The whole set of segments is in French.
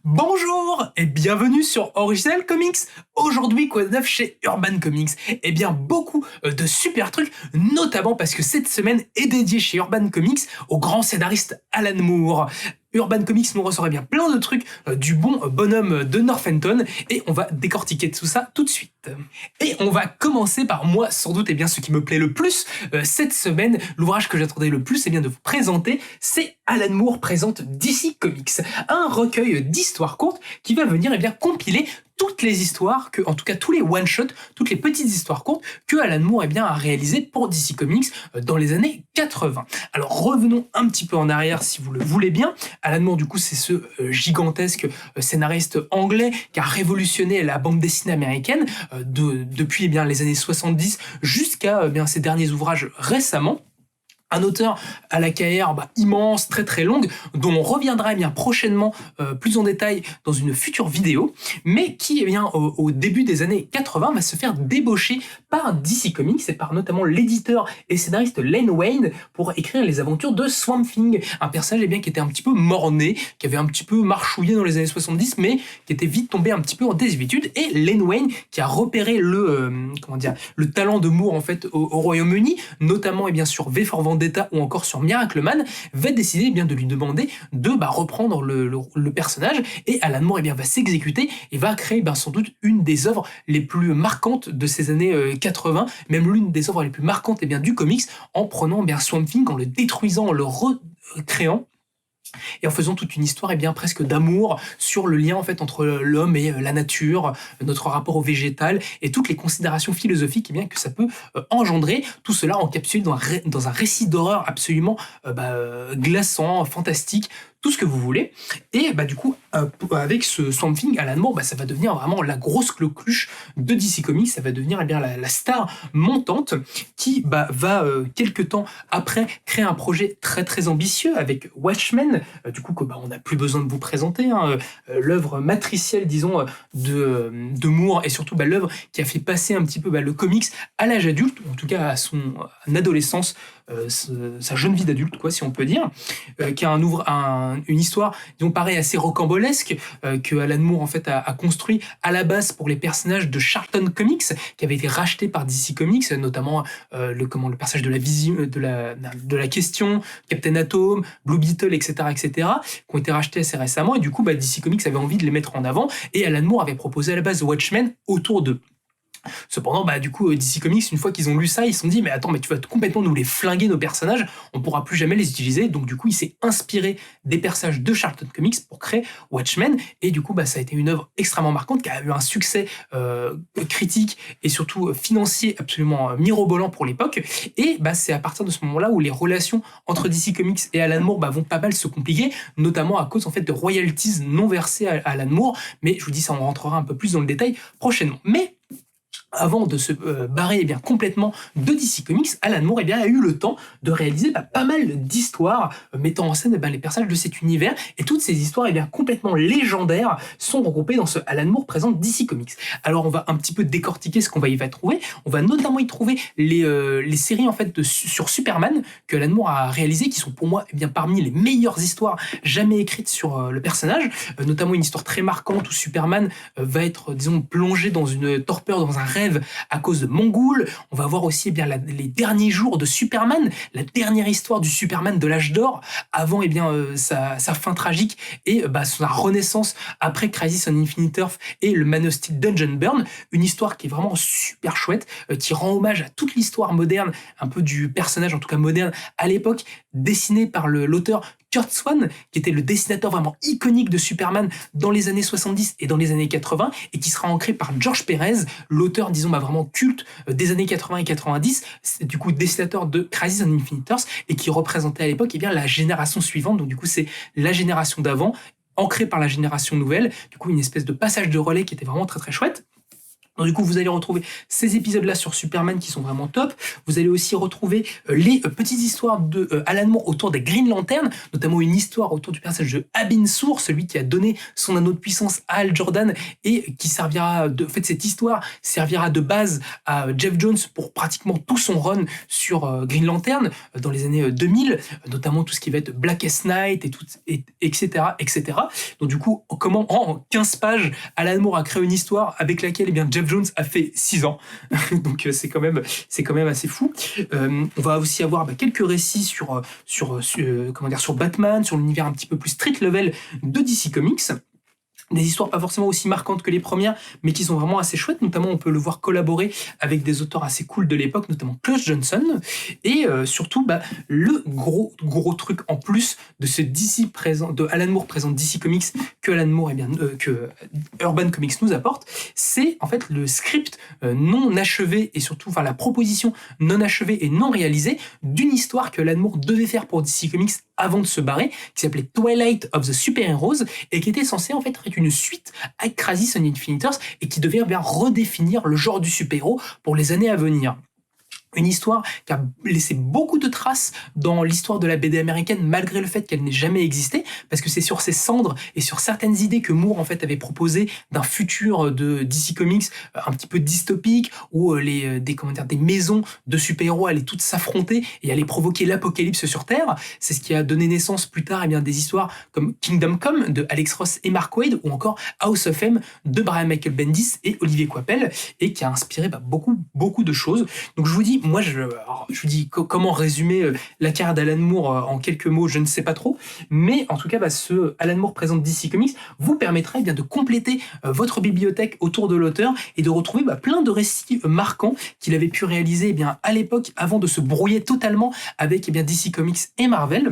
Bonjour et bienvenue sur Original Comics. Aujourd'hui, quoi de neuf chez Urban Comics? Eh bien, beaucoup de super trucs, notamment parce que cette semaine est dédiée chez Urban Comics au grand scénariste Alan Moore. Urban Comics nous ressort bien plein de trucs du bon bonhomme de Northampton et on va décortiquer tout ça tout de suite. Et on va commencer par moi, sans doute, ce qui me plaît le plus cette semaine, l'ouvrage que j'attendais le plus, de vous présenter, c'est Alan Moore présente DC Comics, un recueil d'histoires courtes qui va venir compiler toutes les histoires, en tout cas tous les one-shots, toutes les petites histoires courtes que Alan Moore a réalisées pour DC Comics dans les années 80. Alors revenons un petit peu en arrière si vous le voulez bien. Alan Moore, du coup, c'est ce gigantesque scénariste anglais qui a révolutionné la bande dessinée américaine depuis les années 70 jusqu'à ses derniers ouvrages récemment. Un auteur à la carrière immense, très très longue, dont on reviendra prochainement plus en détail dans une future vidéo, mais qui au début des années 80 va se faire débaucher par DC Comics et par notamment l'éditeur et scénariste Len Wein pour écrire les aventures de Swamp Thing, un personnage qui était un petit peu mort-né, qui avait un petit peu marchouillé dans les années 70, mais qui était vite tombé un petit peu en désuétude, et Len Wein qui a repéré le talent de Moore en fait au Royaume-Uni, notamment sur V for Vendetta ou encore sur Miracle Man, va décider de lui demander de reprendre le personnage, et Alan Moore va s'exécuter et va créer sans doute une des œuvres les plus marquantes de ces années 80, même l'une des œuvres les plus marquantes du comics, en prenant Swamp Thing, en le détruisant, en le recréant, et en faisant toute une histoire presque d'amour sur le lien en fait entre l'homme et la nature, notre rapport au végétal et toutes les considérations philosophiques que ça peut engendrer, tout cela encapsulé dans un récit d'horreur absolument glaçant, fantastique, tout ce que vous voulez. Et du coup, avec ce Swamp Thing, Alan Moore, ça va devenir vraiment la grosse coqueluche de DC Comics, ça va devenir la star montante qui va, quelques temps après, créer un projet très très ambitieux avec Watchmen, du coup, on n'a plus besoin de vous présenter, l'œuvre matricielle, disons, de Moore, et surtout l'œuvre qui a fait passer un petit peu le comics à l'âge adulte, en tout cas à son adolescence, sa jeune vie d'adulte, si on peut dire, qui a une histoire, disons, pareil, assez rocambolesque, que Alan Moore en fait a construit à la base pour les personnages de Charlton Comics, qui avait été racheté par DC Comics, notamment le personnage de la question, Captain Atom, Blue Beetle, etc., qui ont été rachetés assez récemment, et du coup DC Comics avait envie de les mettre en avant, et Alan Moore avait proposé à la base Watchmen autour d'eux. Cependant, du coup, DC Comics, une fois qu'ils ont lu ça, ils se sont dit, mais attends, mais tu vas complètement nous les flinguer, nos personnages, on pourra plus jamais les utiliser. Donc, du coup, il s'est inspiré des personnages de Charlton Comics pour créer Watchmen. Et du coup, ça a été une œuvre extrêmement marquante, qui a eu un succès critique et surtout financier absolument mirobolant pour l'époque. Et c'est à partir de ce moment-là où les relations entre DC Comics et Alan Moore vont pas mal se compliquer, notamment à cause en fait de royalties non versées à Alan Moore. Mais je vous dis, ça, on rentrera un peu plus dans le détail prochainement. Mais avant de se barrer complètement de DC Comics, Alan Moore a eu le temps de réaliser pas mal d'histoires mettant en scène les personnages de cet univers, et toutes ces histoires complètement légendaires sont regroupées dans ce Alan Moore présente DC Comics. Alors on va un petit peu décortiquer ce qu'on va y trouver. On va notamment y trouver les séries en fait sur Superman que Alan Moore a réalisées, qui sont pour moi parmi les meilleures histoires jamais écrites sur le personnage, notamment une histoire très marquante où Superman va être, disons, plongé dans une torpeur, dans un rêve à cause de Mongul. On va voir aussi les derniers jours de Superman, la dernière histoire du Superman de l'âge d'or, avant sa fin tragique et sa renaissance après Crisis on Infinite Earth et le Man of Steel Dungeon Burn, une histoire qui est vraiment super chouette, qui rend hommage à toute l'histoire moderne, un peu du personnage, en tout cas moderne, à l'époque, dessiné par l'auteur Curt Swan, qui était le dessinateur vraiment iconique de Superman dans les années 70 et dans les années 80, et qui sera ancré par George Perez, l'auteur, disons, vraiment culte des années 80 et 90, c'est du coup dessinateur de Crisis on Infinite Earths, et qui représentait à l'époque la génération suivante, donc du coup c'est la génération d'avant, ancrée par la génération nouvelle, du coup une espèce de passage de relais qui était vraiment très très chouette. Donc, du coup, vous allez retrouver ces épisodes-là sur Superman qui sont vraiment top. Vous allez aussi retrouver les petites histoires de Alan Moore autour des Green Lantern, notamment une histoire autour du personnage de Abin Sur, celui qui a donné son anneau de puissance à Hal Jordan et qui servira de... En fait, cette histoire servira de base à Jeff Jones pour pratiquement tout son run sur Green Lantern dans les années 2000, notamment tout ce qui va être Blackest Night et tout, etc., etc. Donc, du coup, comment en 15 pages, Alan Moore a créé une histoire avec laquelle, eh bien, Jeff Jones a fait 6 ans. Donc c'est quand même assez fou. On va aussi avoir quelques récits sur Batman, sur l'univers un petit peu plus street level de DC Comics. Des histoires pas forcément aussi marquantes que les premières, mais qui sont vraiment assez chouettes. Notamment, on peut le voir collaborer avec des auteurs assez cool de l'époque, notamment Klaus Johnson. Et surtout, le gros truc en plus de ce DC présent, de Alan Moore présente DC Comics que Alan Moore, que Urban Comics nous apporte, c'est en fait le script non achevé et surtout, la proposition non achevée et non réalisée d'une histoire que Alan Moore devait faire pour DC Comics avant de se barrer, qui s'appelait Twilight of the Super Heroes et qui était censée en fait être une suite à Crisis on Infinite Earths et qui devait bien redéfinir le genre du super-héros pour les années à venir. Une histoire qui a laissé beaucoup de traces dans l'histoire de la BD américaine, malgré le fait qu'elle n'ait jamais existé, parce que c'est sur ses cendres et sur certaines idées que Moore en fait avait proposé d'un futur de DC Comics un petit peu dystopique, où des maisons de super-héros allaient toutes s'affronter et allaient provoquer l'apocalypse sur Terre. C'est ce qui a donné naissance plus tard des histoires comme Kingdom Come de Alex Ross et Mark Waid, ou encore House of M de Brian Michael Bendis et Olivier Coipel, et qui a inspiré beaucoup de choses. Donc je vous dis, moi, je vous dis comment résumer la carrière d'Alan Moore en quelques mots, je ne sais pas trop, mais en tout cas, ce Alan Moore présente DC Comics vous permettra de compléter votre bibliothèque autour de l'auteur et de retrouver plein de récits marquants qu'il avait pu réaliser à l'époque avant de se brouiller totalement avec DC Comics et Marvel.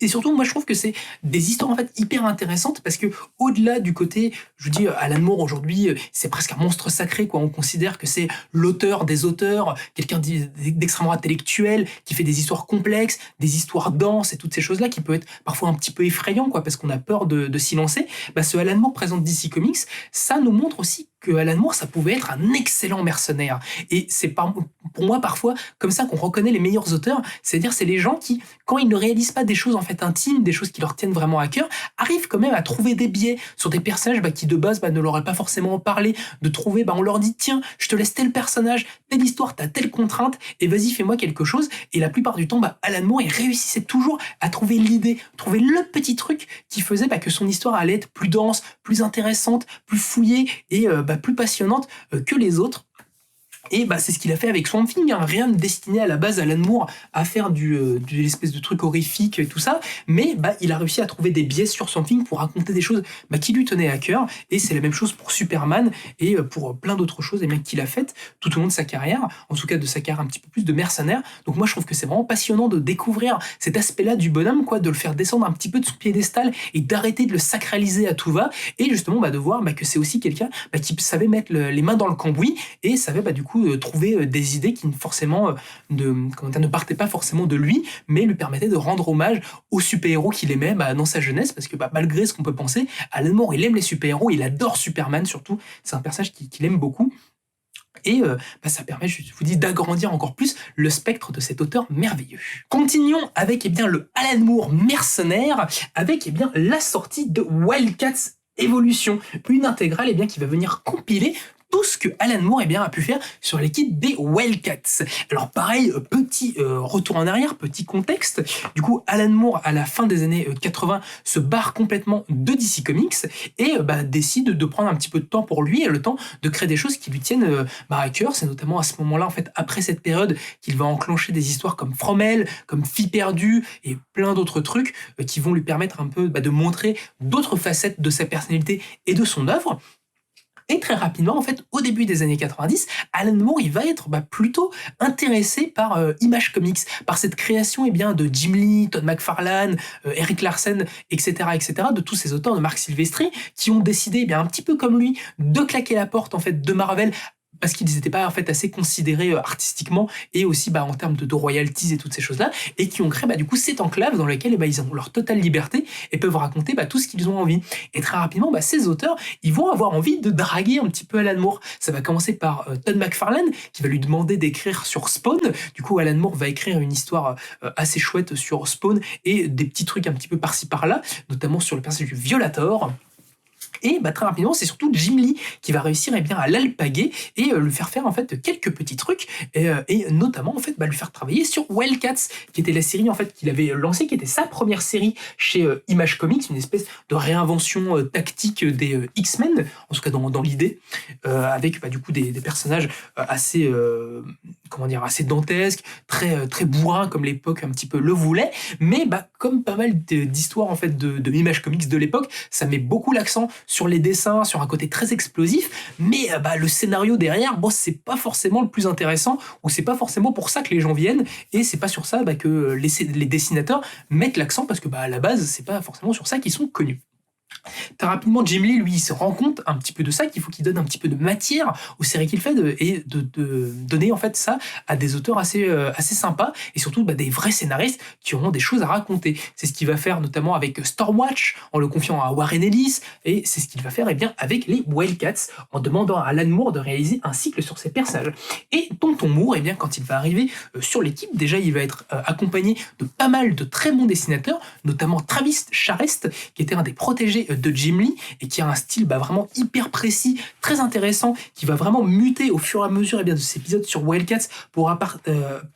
Et surtout, moi, je trouve que c'est des histoires en fait hyper intéressantes parce que au-delà du côté, je vous dis, Alan Moore aujourd'hui, c'est presque un monstre sacré, quoi. On considère que c'est l'auteur des auteurs, quelqu'un d'extrêmement intellectuel qui fait des histoires complexes, des histoires denses et toutes ces choses-là qui peut être parfois un petit peu effrayant, quoi, parce qu'on a peur de s'y lancer. Ce Alan Moore présente DC Comics, ça nous montre aussi que Alan Moore, ça pouvait être un excellent mercenaire. Et c'est pour moi parfois comme ça qu'on reconnaît les meilleurs auteurs, c'est-à-dire c'est les gens qui, quand ils ne réalisent pas des choses en fait intimes, des choses qui leur tiennent vraiment à cœur, arrivent quand même à trouver des biais sur des personnages qui de base ne leur auraient pas forcément parlé, de trouver, on leur dit tiens, je te laisse tel personnage, telle histoire, t'as telle contrainte, et vas-y fais-moi quelque chose. Et la plupart du temps, Alan Moore, il réussissait toujours à trouver l'idée, trouver le petit truc qui faisait que son histoire allait être plus dense, plus intéressante, plus fouillée et plus passionnante que les autres. Et c'est ce qu'il a fait avec Swamp Thing, rien de destiné à la base à Alan Moore à faire de l'espèce de truc horrifique et tout ça, mais il a réussi à trouver des biais sur Swamp Thing pour raconter des choses qui lui tenaient à cœur, et c'est la même chose pour Superman et pour plein d'autres choses qu'il a faites tout au long de sa carrière, en tout cas de sa carrière un petit peu plus de mercenaire. Donc moi je trouve que c'est vraiment passionnant de découvrir cet aspect-là du bonhomme, de le faire descendre un petit peu de son piédestal et d'arrêter de le sacraliser à tout va, et justement de voir que c'est aussi quelqu'un qui savait mettre les mains dans le cambouis et savait du coup trouver des idées qui forcément ne partaient pas forcément de lui, mais lui permettaient de rendre hommage aux super-héros qu'il aimait dans sa jeunesse, parce que malgré ce qu'on peut penser, Alan Moore, il aime les super-héros, il adore Superman surtout, c'est un personnage qu'il aime beaucoup. Et ça permet, je vous dis, d'agrandir encore plus le spectre de cet auteur merveilleux. Continuons avec le Alan Moore mercenaire, avec la sortie de Wildcats Evolution, une intégrale qui va venir compiler tout ce que Alan Moore a pu faire sur l'équipe des Wildcats. Alors pareil, petit retour en arrière, petit contexte. Du coup, Alan Moore, à la fin des années 80, se barre complètement de DC Comics et décide de prendre un petit peu de temps pour lui et le temps de créer des choses qui lui tiennent à cœur. C'est notamment à ce moment-là, en fait, après cette période, qu'il va enclencher des histoires comme From Hell, comme Fille perdue et plein d'autres trucs qui vont lui permettre un peu de montrer d'autres facettes de sa personnalité et de son œuvre. Et très rapidement, en fait, au début des années 90, Alan Moore, il va être plutôt intéressé par Image Comics, par cette création de Jim Lee, Todd McFarlane, Eric Larsen, etc., de tous ces auteurs de Marc Silvestri, qui ont décidé, un petit peu comme lui, de claquer la porte en fait de Marvel parce qu'ils n'étaient pas en fait assez considérés artistiquement et aussi en termes de royalties et toutes ces choses-là, et qui ont créé du coup cette enclave dans laquelle ils ont leur totale liberté et peuvent raconter tout ce qu'ils ont envie. Et très rapidement, ces auteurs, ils vont avoir envie de draguer un petit peu Alan Moore. Ça va commencer par Todd McFarlane, qui va lui demander d'écrire sur Spawn. Du coup, Alan Moore va écrire une histoire assez chouette sur Spawn et des petits trucs un petit peu par-ci par-là, notamment sur le personnage du Violator. Et très rapidement, c'est surtout Jim Lee qui va réussir à l'alpaguer et lui faire en fait quelques petits trucs et notamment en fait lui faire travailler sur Wildcats, qui était la série en fait qu'il avait lancée, qui était sa première série chez Image Comics, une espèce de réinvention tactique des X-Men, en tout cas dans l'idée, avec du coup des personnages assez assez dantesques, très bourrins comme l'époque un petit peu le voulait, mais comme pas mal d'histoires en fait de Image Comics de l'époque, ça met beaucoup l'accent sur les dessins, sur un côté très explosif, mais le scénario derrière, c'est pas forcément le plus intéressant, ou c'est pas forcément pour ça que les gens viennent, et c'est pas sur ça que les dessinateurs mettent l'accent, parce que à la base, c'est pas forcément sur ça qu'ils sont connus. Très rapidement, Jim Lee, lui, il se rend compte un petit peu de ça, qu'il faut qu'il donne un petit peu de matière aux séries qu'il fait et de donner en fait ça à des auteurs assez sympas et surtout des vrais scénaristes qui auront des choses à raconter. C'est ce qu'il va faire notamment avec Stormwatch en le confiant à Warren Ellis, et c'est ce qu'il va faire avec les Wildcats en demandant à Alan Moore de réaliser un cycle sur ses personnages. Et Tonton Moore, quand il va arriver sur l'équipe, déjà il va être accompagné de pas mal de très bons dessinateurs, notamment Travis Charest, qui était un des protégés de Jim Lee et qui a un style vraiment hyper précis, très intéressant, qui va vraiment muter au fur et à mesure de ces épisodes sur Wildcats pour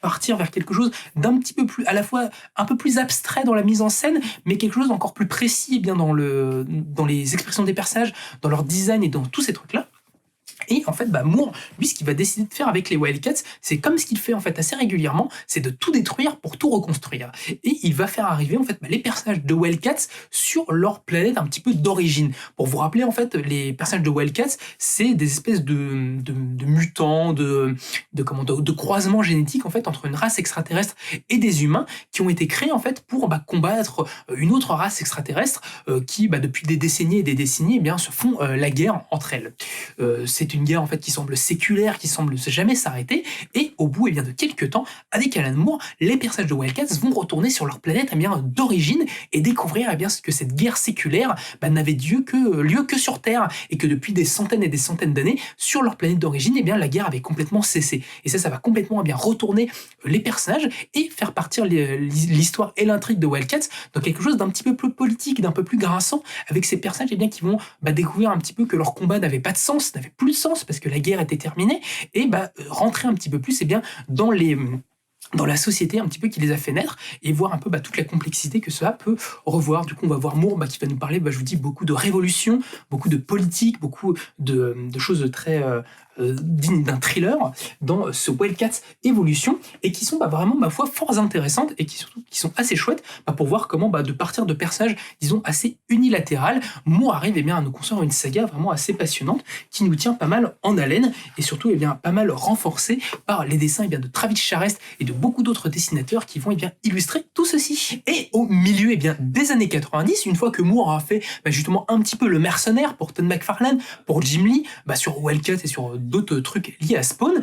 partir vers quelque chose d'un petit peu plus, à la fois un peu plus abstrait dans la mise en scène, mais quelque chose d'encore plus précis dans les expressions des personnages, dans leur design et dans tous ces trucs-là. Et en fait, Moore, lui, ce qu'il va décider de faire avec les Wildcats, c'est comme ce qu'il fait en fait assez régulièrement, c'est de tout détruire pour tout reconstruire. Et il va faire arriver en fait les personnages de Wildcats sur leur planète un petit peu d'origine. Pour vous rappeler, en fait, les personnages de Wildcats, c'est des espèces de mutants, de croisements génétiques en fait entre une race extraterrestre et des humains qui ont été créés en fait pour combattre une autre race extraterrestre qui, depuis des décennies et des décennies, se font la guerre entre elles. C'est une guerre en fait qui semble séculaire, qui semble jamais s'arrêter, et au bout de quelques temps, avec Alan Moore, les personnages de Wildcats vont retourner sur leur planète d'origine et découvrir que cette guerre séculaire n'avait lieu que sur Terre, et que depuis des centaines et des centaines d'années, sur leur planète d'origine, la guerre avait complètement cessé. Et ça va complètement retourner les personnages et faire partir l'histoire et l'intrigue de Wildcats dans quelque chose d'un petit peu plus politique, d'un peu plus grinçant, avec ces personnages qui vont découvrir un petit peu que leur combat n'avait pas de sens, n'avait plus de sens parce que la guerre était terminée, et rentrer un petit peu plus dans la société un petit peu qui les a fait naître, et voir un peu toute la complexité que cela peut revoir. Du coup, on va voir Moore qui va nous parler, je vous dis, beaucoup de révolution, beaucoup de politique, beaucoup de choses très dignes d'un thriller dans ce Wildcats Evolution, et qui sont vraiment, ma foi, fort intéressantes, et qui sont assez chouettes pour voir comment, de partir de personnages, disons, assez unilatéral, Moore arrive à nous construire une saga vraiment assez passionnante, qui nous tient pas mal en haleine, et surtout pas mal renforcée par les dessins de Travis Charest et de beaucoup d'autres dessinateurs qui vont illustrer tout ceci. Et au milieu des années 90, une fois que Moore a fait justement un petit peu le mercenaire pour Todd McFarlane, pour Jim Lee, sur Wildcats et sur d'autres trucs liés à Spawn,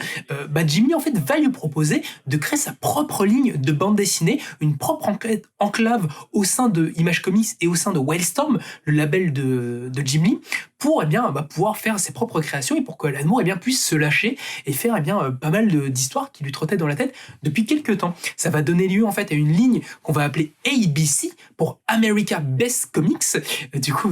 Jim Lee en fait va lui proposer de créer sa propre ligne de bande dessinée, une propre enclave au sein de Image Comics et au sein de Wildstorm, le label de Jim Lee, pour pouvoir faire ses propres créations, et pour que Alan Moore puisse se lâcher et faire pas mal d'histoires qui lui trottaient dans la tête depuis quelques temps. Ça va donner lieu en fait à une ligne qu'on va appeler ABC pour America Best Comics, du coup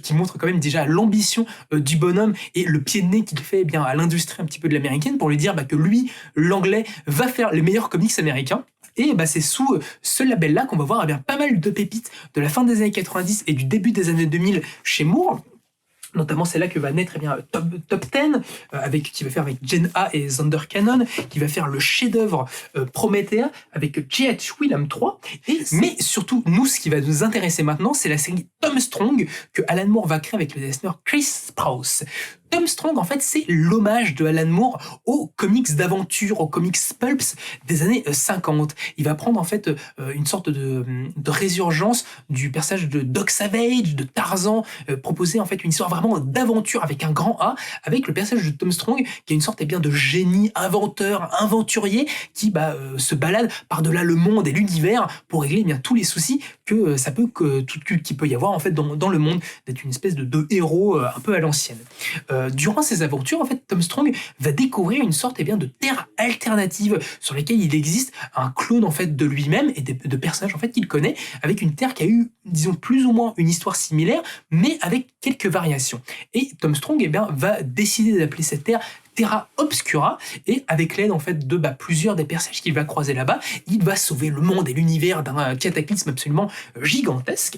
qui montre quand même déjà l'ambition du bonhomme et le pied de nez qu'il fait à l'industrie un petit peu de l'américaine, pour lui dire que lui, l'anglais, va faire les meilleurs comics américains. Et c'est sous ce label-là qu'on va voir pas mal de pépites de la fin des années 90 et du début des années 2000 chez Moore. Notamment, c'est là que va naître Top 10, qui va faire avec Jen A et Zander Cannon, qui va faire le chef-d'œuvre Promethea avec J.H. Willem 3. Mais surtout, nous, ce qui va nous intéresser maintenant, c'est la série Tom Strong que Alan Moore va créer avec le dessinateur Chris Sprouse. Tom Strong, en fait, c'est l'hommage de Alan Moore aux comics d'aventure, aux comics pulps des années 50. Il va prendre en fait une sorte de résurgence du personnage de Doc Savage, de Tarzan, proposer en fait une histoire vraiment d'aventure avec un grand A, avec le personnage de Tom Strong qui est une sorte eh bien de génie, inventeur, aventurier qui se balade par-delà le monde et l'univers pour régler eh bien tous les soucis que ça peut qu'il peut y avoir en fait dans le monde, d'être une espèce de héros un peu à l'ancienne. Durant ses aventures, en fait, Tom Strong va découvrir une sorte eh bien, de terre alternative sur laquelle il existe un clone en fait de lui-même et de personnages en fait qu'il connaît, avec une terre qui a eu, disons, plus ou moins une histoire similaire, mais avec quelques variations. Et Tom Strong eh bien, va décider d'appeler cette terre Terra Obscura, et avec l'aide en fait de plusieurs des personnages qu'il va croiser là-bas, il va sauver le monde et l'univers d'un cataclysme absolument gigantesque.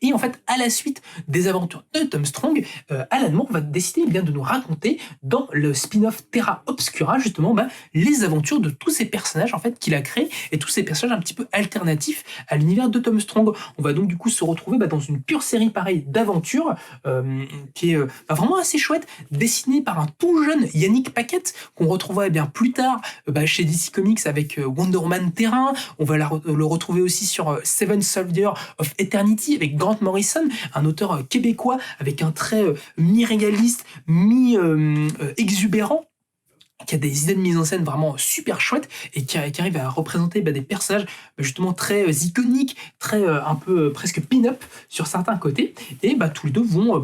Et en fait, à la suite des aventures de Tom Strong, Alan Moore va décider eh bien, de nous raconter dans le spin-off Terra Obscura justement les aventures de tous ces personnages en fait qu'il a créés et tous ces personnages un petit peu alternatifs à l'univers de Tom Strong. On va donc du coup se retrouver dans une pure série pareille d'aventures qui est vraiment assez chouette, dessinée par un tout jeune Yannick Paquette qu'on retrouvera eh bien plus tard chez DC Comics avec Wonder Woman Terrain. On va le retrouver aussi sur Seven Soldiers of Eternity avec Grant Morrison, un auteur québécois avec un trait mi-réaliste, mi-exubérant, qui a des idées de mise en scène vraiment super chouettes et qui arrive à représenter des personnages justement très iconiques, très un peu presque pin-up sur certains côtés. Et tous les deux vont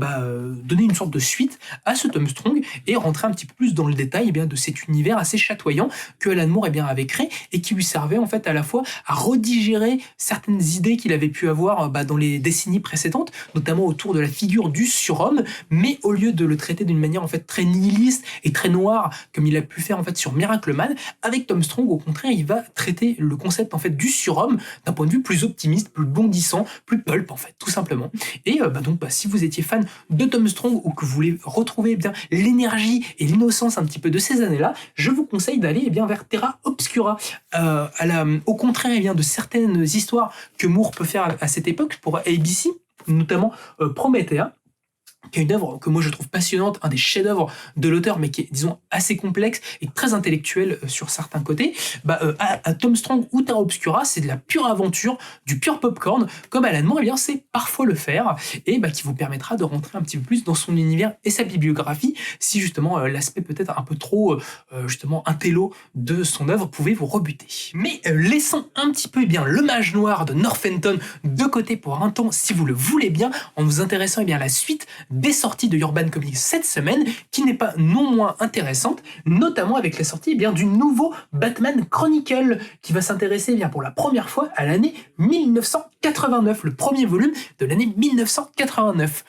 donner une sorte de suite à ce Tom Strong et rentrer un petit peu plus dans le détail de cet univers assez chatoyant que Alan Moore avait créé et qui lui servait en fait à la fois à redigérer certaines idées qu'il avait pu avoir dans les décennies précédentes, notamment autour de la figure du surhomme, mais au lieu de le traiter d'une manière en fait très nihiliste et très noire comme il a pu faire en fait sur Miracle Man, avec Tom Strong au contraire il va traiter le concept en fait du surhomme d'un point de vue plus optimiste, plus bondissant, plus pulp en fait tout simplement. Et si vous étiez fan de Tom Strong ou que vous voulez retrouver bien l'énergie et l'innocence un petit peu de ces années-là, je vous conseille d'aller vers Terra Obscura. Au contraire de certaines histoires que Moore peut faire à cette époque pour ABC, notamment Promethea, qui est une œuvre que moi je trouve passionnante, un des chefs-d'œuvre de l'auteur, mais qui est, disons, assez complexe et très intellectuel sur certains côtés. À Tom Strong ou Terra Obscura, c'est de la pure aventure, du pur popcorn, comme Alan Moore, c'est parfois le faire, et qui vous permettra de rentrer un petit peu plus dans son univers et sa bibliographie, si justement l'aspect peut-être un peu trop justement intello de son œuvre pouvait vous rebuter. Mais laissons un petit peu le mage noir de Northampton de côté pour un temps, si vous le voulez bien, en nous intéressant à la suite des sorties de Urban Comics cette semaine, qui n'est pas non moins intéressante, notamment avec la sortie du nouveau Batman Chronicle, qui va s'intéresser pour la première fois à l'année 1989, le premier volume de l'année 1989.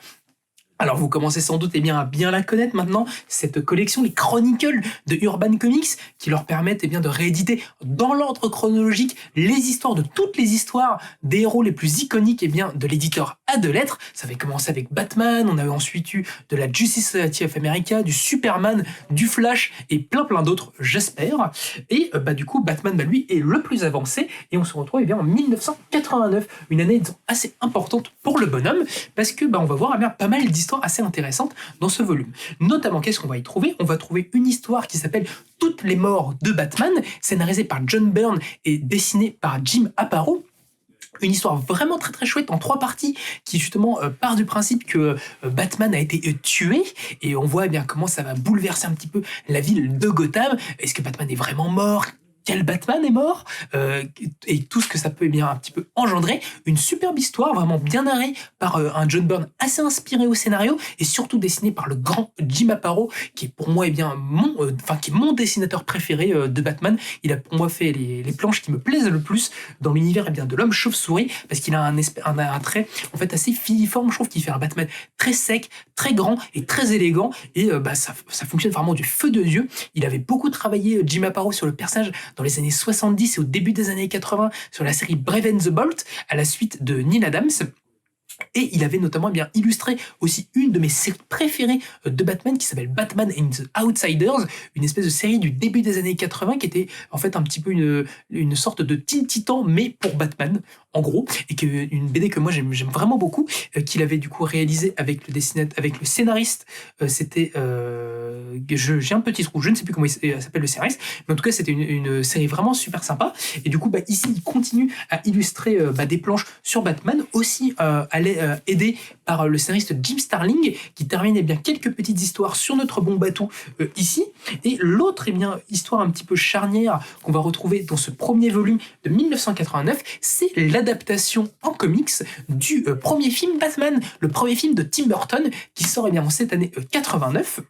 Alors vous commencez sans doute à bien la connaître maintenant, cette collection, les Chronicles de Urban Comics, qui leur permettent de rééditer dans l'ordre chronologique les histoires de toutes les histoires des héros les plus iconiques de l'éditeur à deux lettres. Ça avait commencé avec Batman, on avait ensuite eu de la Justice Society of America, du Superman, du Flash et plein d'autres, j'espère. Et du coup Batman lui est le plus avancé et on se retrouve en 1989, une année assez importante pour le bonhomme, parce que on va voir pas mal d'histoires assez intéressantes dans ce volume. Notamment, qu'est-ce qu'on va y trouver ? On va trouver une histoire qui s'appelle Toutes les morts de Batman, scénarisée par John Byrne et dessinée par Jim Aparo. Une histoire vraiment très chouette en 3 parties qui justement part du principe que Batman a été tué, et on voit comment ça va bouleverser un petit peu la ville de Gotham. Est-ce que Batman est vraiment mort ? Quel Batman est mort, et tout ce que ça peut un petit peu engendrer. Une superbe histoire, vraiment bien narrée par un John Byrne assez inspiré au scénario, et surtout dessiné par le grand Jim Aparo, qui est pour moi qui est mon dessinateur préféré de Batman. Il a pour moi fait les planches qui me plaisent le plus dans l'univers de l'homme chauve-souris, parce qu'il a un trait en fait assez filiforme. Je trouve qu'il fait un Batman très sec, très grand et très élégant, et ça fonctionne vraiment du feu de Dieu. Il avait beaucoup travaillé, Jim Aparo, sur le personnage dans les années 70 et au début des années 80 sur la série Brave and the Bold à la suite de Neil Adams. Et il avait notamment illustré aussi une de mes séries préférées de Batman qui s'appelle Batman and the Outsiders, une espèce de série du début des années 80 qui était en fait un petit peu une sorte de Teen Titan mais pour Batman. en gros, et une BD que moi j'aime vraiment beaucoup, qu'il avait du coup réalisé avec avec le scénariste. C'était, j'ai un petit trou, je ne sais plus comment il s'appelle le scénariste, mais en tout cas c'était une série vraiment super sympa. Et du coup, ici, il continue à illustrer des planches sur Batman, aussi aidé par le scénariste Jim Starlin, qui termine bien quelques petites histoires sur notre bon Batou ici. Et l'autre histoire un petit peu charnière qu'on va retrouver dans ce premier volume de 1989, c'est l'adaptation en comics du premier film Batman, le premier film de Tim Burton, qui sort en cette année 89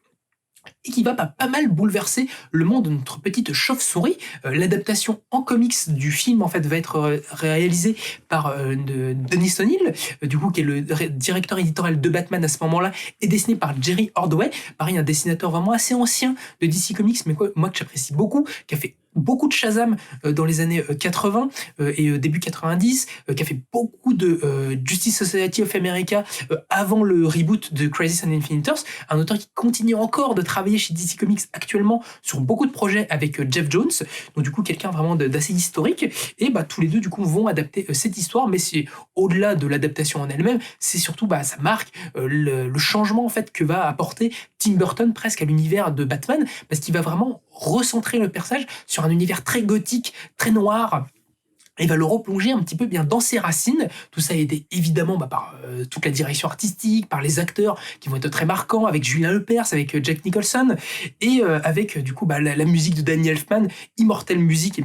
et qui va pas mal bouleverser le monde de notre petite chauve-souris. L'adaptation en comics du film en fait va être réalisée par Dennis O'Neil, du coup qui est le directeur éditorial de Batman à ce moment-là, et dessiné par Jerry Ordway, pareil un dessinateur vraiment assez ancien de DC Comics, mais moi que j'apprécie beaucoup, qui a fait beaucoup de Shazam dans les années 80 et début 90, qui a fait beaucoup de Justice Society of America avant le reboot de Crisis on Infinite Earths, un auteur qui continue encore de travailler chez DC Comics actuellement sur beaucoup de projets avec Jeff Jones, donc du coup quelqu'un vraiment d'assez historique, et tous les deux du coup vont adapter cette histoire, mais c'est au-delà de l'adaptation en elle-même, c'est surtout ça marque le changement en fait que va apporter Tim Burton presque à l'univers de Batman, parce qu'il va vraiment recentrer le personnage sur un univers très gothique, très noir, et va le replonger un petit peu bien dans ses racines. Tout ça aidé évidemment par toute la direction artistique, par les acteurs qui vont être très marquants, avec Julien Lepers, avec Jack Nicholson, et avec du coup la musique de Danny Elfman, Immortel Music,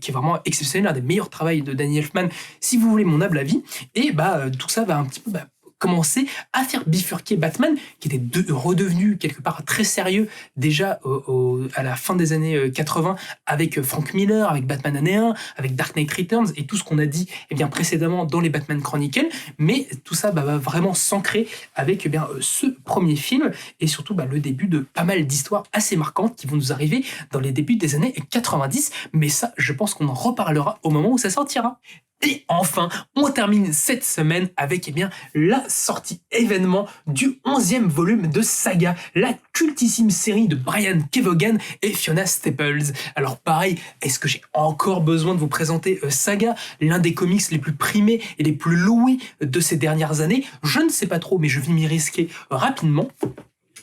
qui est vraiment exceptionnel, un des meilleurs travaux de Danny Elfman, si vous voulez mon humble avis. Et tout ça va un petit peu commencer à faire bifurquer Batman, qui était redevenu quelque part très sérieux déjà à la fin des années 80 avec Frank Miller, avec Batman année 1, avec Dark Knight Returns et tout ce qu'on a dit précédemment dans les Batman Chronicles, mais tout ça va vraiment s'ancrer avec ce premier film et surtout le début de pas mal d'histoires assez marquantes qui vont nous arriver dans les débuts des années 90, mais ça je pense qu'on en reparlera au moment où ça sortira. Et enfin, on termine cette semaine avec la sortie événement du 11e volume de Saga, la cultissime série de Brian Kevogan et Fiona Staples. Alors pareil, est-ce que j'ai encore besoin de vous présenter Saga, l'un des comics les plus primés et les plus loués de ces dernières années? Je ne sais pas trop, mais je vais m'y risquer rapidement.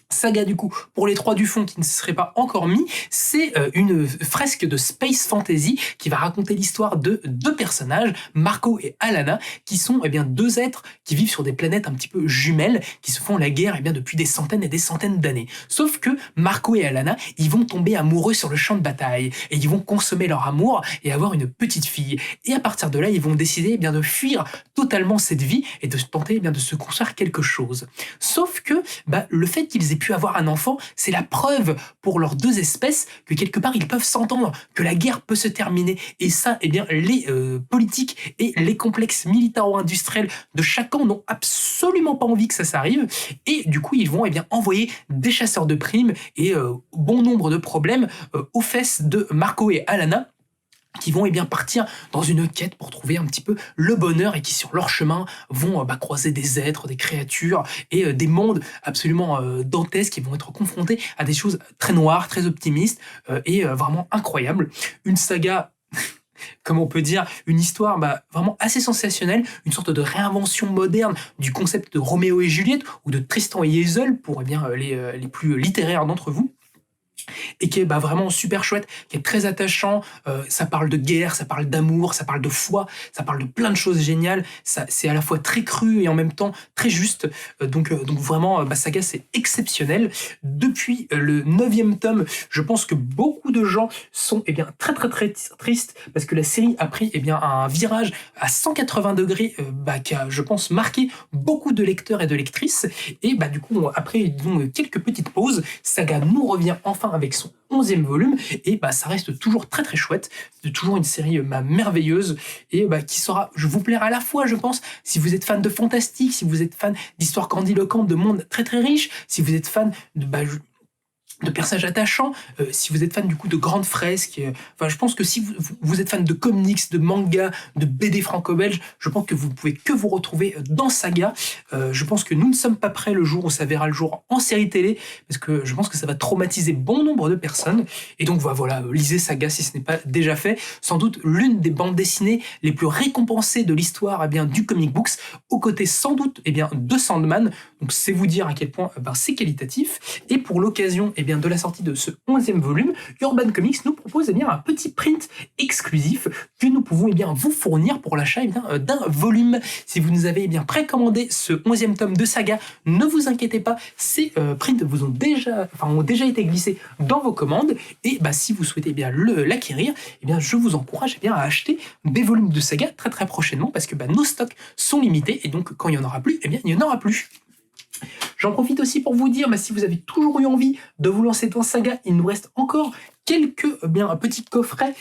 Saga, du coup, pour les trois du fond qui ne se seraient pas encore mis, c'est une fresque de space fantasy qui va raconter l'histoire de deux personnages, Marco et Alana, qui sont deux êtres qui vivent sur des planètes un petit peu jumelles, qui se font la guerre depuis des centaines et des centaines d'années. Sauf que Marco et Alana, ils vont tomber amoureux sur le champ de bataille, et ils vont consommer leur amour et avoir une petite fille. Et à partir de là, ils vont décider de fuir totalement cette vie et de tenter de se construire quelque chose. Sauf que le fait qu'ils aient pu avoir un enfant, c'est la preuve pour leurs deux espèces que quelque part ils peuvent s'entendre, que la guerre peut se terminer. Et ça, les politiques et les complexes militaro-industriels de chacun n'ont absolument pas envie que ça s'arrive. Et du coup, ils vont envoyer des chasseurs de primes et bon nombre de problèmes aux fesses de Marco et Alana, qui vont partir dans une quête pour trouver un petit peu le bonheur et qui sur leur chemin vont croiser des êtres, des créatures et des mondes absolument dantesques qui vont être confrontés à des choses très noires, très optimistes et vraiment incroyables. Une saga comme on peut dire, une histoire vraiment assez sensationnelle, une sorte de réinvention moderne du concept de Roméo et Juliette ou de Tristan et Isolde pour les plus littéraires d'entre vous. Et qui est vraiment super chouette, qui est très attachant. Ça parle de guerre, ça parle d'amour, ça parle de foi, ça parle de plein de choses géniales. C'est à la fois très cru et en même temps très juste. Donc vraiment, Saga, c'est exceptionnel. Depuis le 9e tome, je pense que beaucoup de gens sont très très très tristes parce que la série a pris un virage à 180 degrés qui a, je pense, marqué beaucoup de lecteurs et de lectrices. Et du coup, après quelques petites pauses, Saga nous revient enfin avec son 11e volume et ça reste toujours très très chouette, c'est toujours une série merveilleuse et qui saura vous plaire à la fois, je pense, si vous êtes fan de fantastique, si vous êtes fan d'histoires grandiloquentes, de mondes très très riches, si vous êtes fan de de personnages attachants, si vous êtes fan du coup de grandes fresques, enfin je pense que si vous êtes fan de comics, de manga, de BD franco-belge, je pense que vous pouvez que vous retrouver dans Saga. Je pense que nous ne sommes pas prêts le jour où ça verra le jour en série télé, parce que je pense que ça va traumatiser bon nombre de personnes. Et donc voilà, lisez Saga si ce n'est pas déjà fait. Sans doute l'une des bandes dessinées les plus récompensées de l'histoire du comic books, aux côtés sans doute de Sandman. Donc c'est vous dire à quel point c'est qualitatif. Et pour l'occasion de la sortie de ce 11e volume, Urban Comics nous propose un petit print exclusif que nous pouvons vous fournir pour l'achat d'un volume. Si vous nous avez précommandé ce 11e tome de Saga, ne vous inquiétez pas, ces prints ont déjà été glissés dans vos commandes. Et si vous souhaitez l'acquérir, je vous encourage à acheter des volumes de Saga très très prochainement, parce que nos stocks sont limités, et donc quand il n'y en aura plus, il n'y en aura plus. J'en profite aussi pour vous dire, si vous avez toujours eu envie de vous lancer dans Saga, il nous reste encore quelques petits coffrets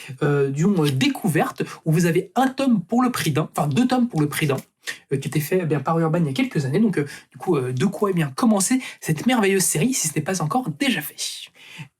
découvertes, où vous avez un tome pour le prix d'un, enfin 2 tomes pour le prix d'un, qui était fait par Urban il y a quelques années. Donc du coup, de quoi commencer cette merveilleuse série si ce n'est pas encore déjà fait.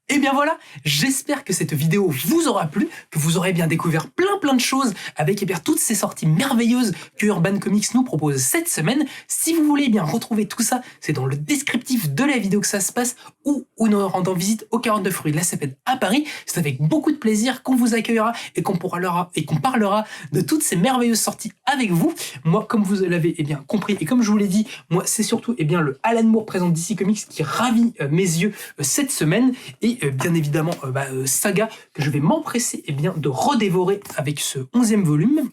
Et voilà, j'espère que cette vidéo vous aura plu, que vous aurez découvert plein de choses avec toutes ces sorties merveilleuses que Urban Comics nous propose cette semaine. Si vous voulez retrouver tout ça, c'est dans le descriptif de la vidéo que ça se passe, ou nous rendant visite au 49 rue de la Sapède à Paris. C'est avec beaucoup de plaisir qu'on vous accueillera et qu'on parlera de toutes ces merveilleuses sorties avec vous. Moi, comme vous l'avez compris, et comme je vous l'ai dit, moi c'est surtout le Alan Moore présente DC Comics qui ravit mes yeux cette semaine. Et bien évidemment Saga, que je vais m'empresser de redévorer avec ce 11e volume.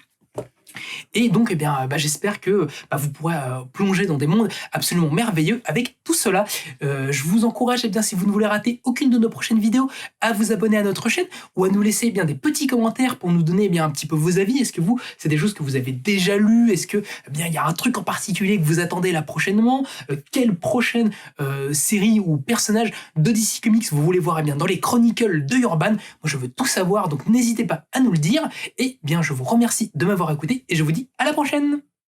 Et donc j'espère que vous pourrez plonger dans des mondes absolument merveilleux avec tout cela. Je vous encourage, si vous ne voulez rater aucune de nos prochaines vidéos, à vous abonner à notre chaîne, ou à nous laisser des petits commentaires pour nous donner un petit peu vos avis. Est-ce que c'est des choses que vous avez déjà lues? Est-ce que il y a un truc en particulier que vous attendez là prochainement? Quelle prochaine série ou personnage de DC Comics vous voulez voir dans les Chronicles de Urban? Moi je veux tout savoir, donc n'hésitez pas à nous le dire. Et je vous remercie de m'avoir écouté, et je vous dis à la prochaine!